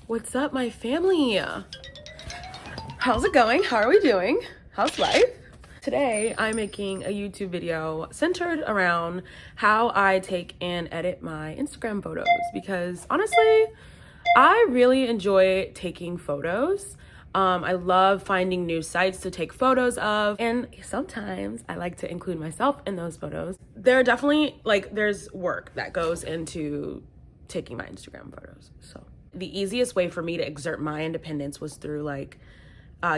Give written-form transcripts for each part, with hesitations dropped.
What's up, my family? How's it going? How are we doing? How's life? Today, I'm making a YouTube video centered around how I take and edit my Instagram photos because honestly, I really enjoy taking photos. I love finding new sites to take photos of, and sometimes I like to include myself in those photos. There are definitely, there's work that goes into taking my Instagram photos, so the easiest way for me to exert my independence was through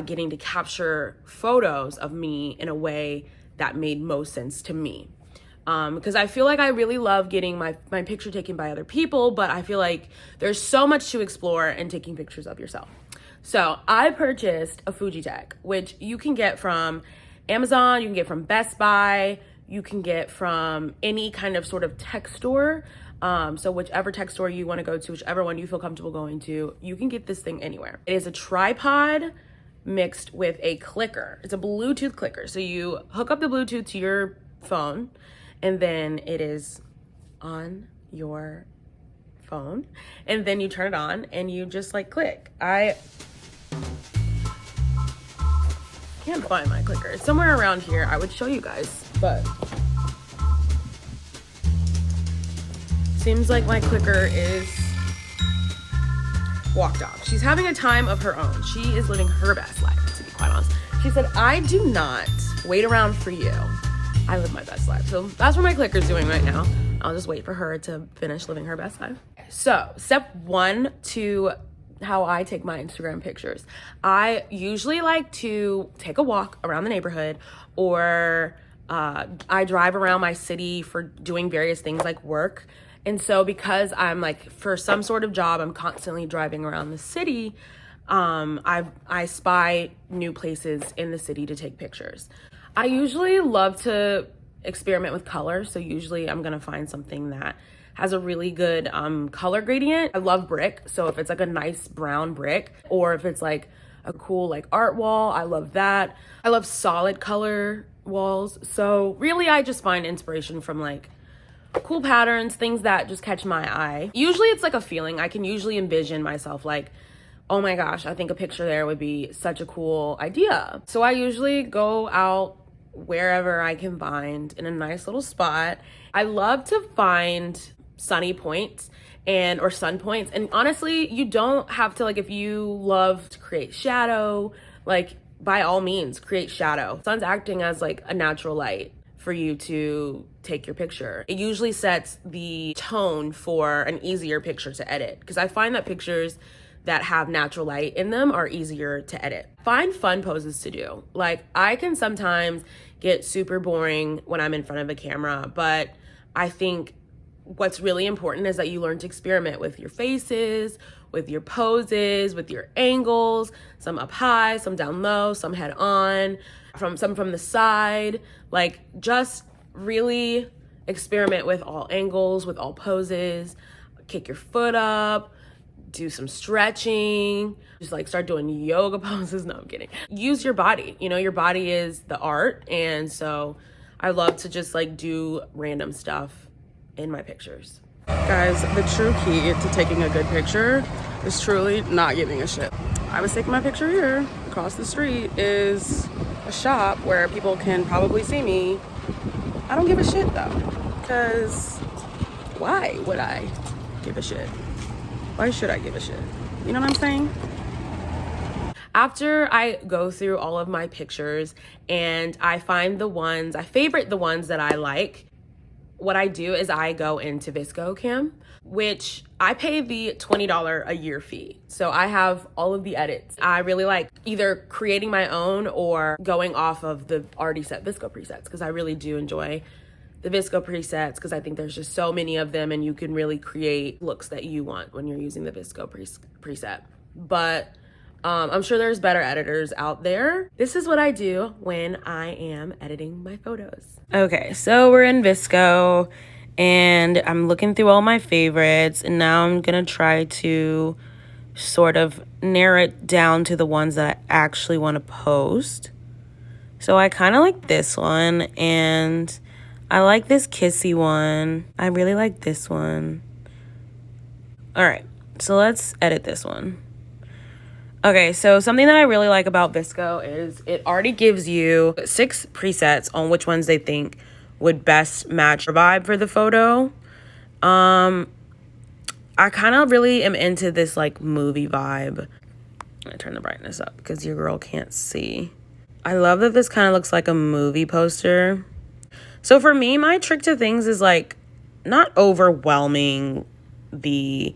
getting to capture photos of me in a way that made most sense to me. Because I feel like I really love getting my picture taken by other people, but I feel like there's so much to explore in taking pictures of yourself. So I purchased a Fuji tech, which you can get from Amazon, you can get from Best Buy, you can get from any kind of sort of tech store. So whichever tech store you want to go to, whichever one you feel comfortable going to, you can get this thing anywhere. It is a tripod mixed with a clicker. It's a Bluetooth clicker. So you hook up the Bluetooth to your phone and then it is on your phone and then you turn it on and you just click. I can't find my clicker. It's somewhere around here. I would show you guys, but seems like my clicker is walked off. She's having a time of her own. She is living her best life, to be quite honest. She said, I do not wait around for you. I live my best life. So that's what my clicker's doing right now. I'll just wait for her to finish living her best life. So step one to how I take my Instagram pictures. I usually like to take a walk around the neighborhood, or I drive around my city for doing various things like work. And so because I'm for some sort of job, I'm constantly driving around the city, I spy new places in the city to take pictures. I usually love to experiment with color. So usually I'm gonna find something that has a really good color gradient. I love brick. So if it's a nice brown brick, or if it's a cool art wall, I love that. I love solid color walls. So really I just find inspiration from cool patterns, things that just catch my eye. Usually it's a feeling. I can usually envision myself oh my gosh, I think a picture there would be such a cool idea. So I usually go out wherever I can find in a nice little spot. I love to find sunny points or sun points. And honestly, you don't have to, if you love to create shadow, by all means, create shadow. Sun's acting as a natural light for you to take your picture. It usually sets the tone for an easier picture to edit, because I find that pictures that have natural light in them are easier to edit. Find fun poses to do. I can sometimes get super boring when I'm in front of a camera, but I think what's really important is that you learn to experiment with your faces, with your poses, with your angles, some up high, some down low, some head on, some from the side. Just really experiment with all angles, with all poses, kick your foot up, do some stretching, just start doing yoga poses. No, I'm kidding. Use your body. Your body is the art. And so I love to just do random stuff in my pictures. Guys, the true key to taking a good picture is truly not giving a shit. I was taking my picture here. Across the street is a shop where people can probably see me. I don't give a shit though, because why would I give a shit? Why should I give a shit? You know what I'm saying? After I go through all of my pictures and I favorite the ones that I like, what I do is I go into ViscoCam, which I pay the $20 a year fee. So I have all of the edits. I really like either creating my own or going off of the already set Visco presets, because I really do enjoy the Visco presets, because I think there's just so many of them and you can really create looks that you want when you're using the Visco preset. But I'm sure there's better editors out there. This is what I do when I am editing my photos. Okay, so we're in Visco and I'm looking through all my favorites, and now I'm gonna try to sort of narrow it down to the ones that I actually want to post. So I kind of like this one, and I like this kissy one. I really like this one. All right, So let's edit this one. Okay, so something that I really like about VSCO is it already gives you 6 presets on which ones they think would best match your vibe for the photo. I kind of really am into this like movie vibe. I'm gonna turn the brightness up because your girl can't see. I love that this kind of looks like a movie poster. So for me, my trick to things is like not overwhelming the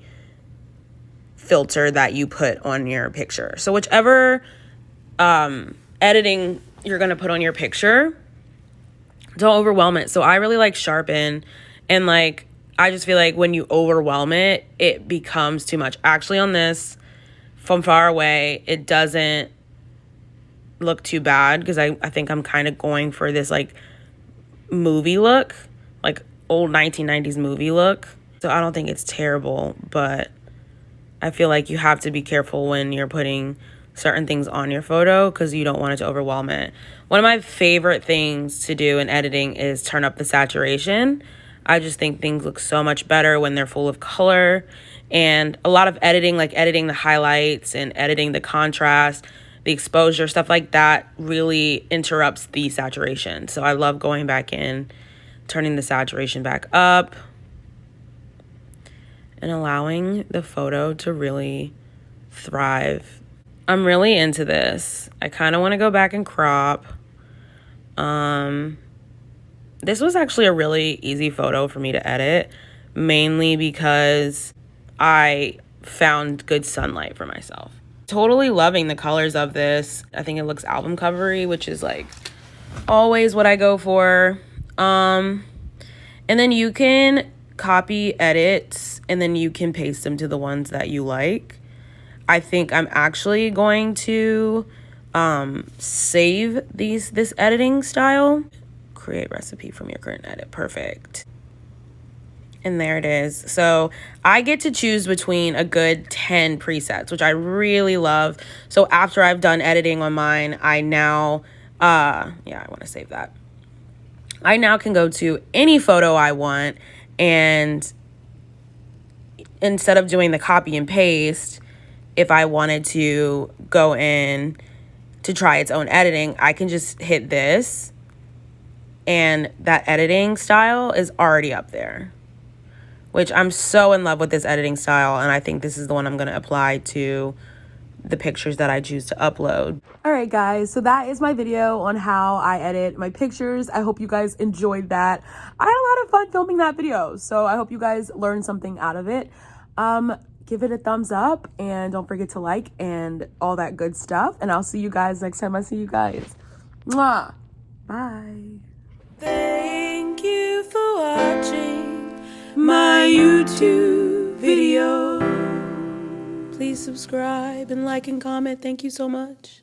filter that you put on your picture. So whichever editing you're gonna put on your picture, don't overwhelm it. So I really like sharpen, and like I just feel like when you overwhelm it, it becomes too much. Actually, on this from far away, it doesn't look too bad because I think I'm kind of going for this like movie look, like old 1990s movie look. So I don't think it's terrible, but I feel like you have to be careful when you're putting certain things on your photo because you don't want it to overwhelm it. One of my favorite things to do in editing is turn up the saturation. I just think things look so much better when they're full of color. And a lot of editing, like editing the highlights and editing the contrast, the exposure, stuff like that really interrupts the saturation. So I love going back in, turning the saturation back up, and allowing the photo to really thrive. I'm really into this. I kind of want to go back and crop. This was actually a really easy photo for me to edit, mainly because I found good sunlight for myself. Totally loving the colors of this. I think it looks album covery, which is like always what I go for. And then you can copy edits and then you can paste them to the ones that you like. I think I'm actually going to save this editing style. Create recipe from your current edit. Perfect. And there it is. So I get to choose between a good 10 presets, which I really love. So after I've done editing on mine, I now, I want to save that. I now can go to any photo I want, and instead of doing the copy and paste, if I wanted to go in to try its own editing, I can just hit this and that editing style is already up there, which I'm so in love with this editing style. And I think this is the one I'm going to apply to the pictures that I choose to upload. All right, guys, so that is my video on how I edit my pictures. I hope you guys enjoyed that. I had a lot of fun filming that video, so I hope you guys learned something out of it. Give it a thumbs up and don't forget to like and all that good stuff. And I'll see you guys next time I see you guys. Mwah. Bye. Thank you for watching my YouTube video. Please subscribe and like and comment. Thank you so much.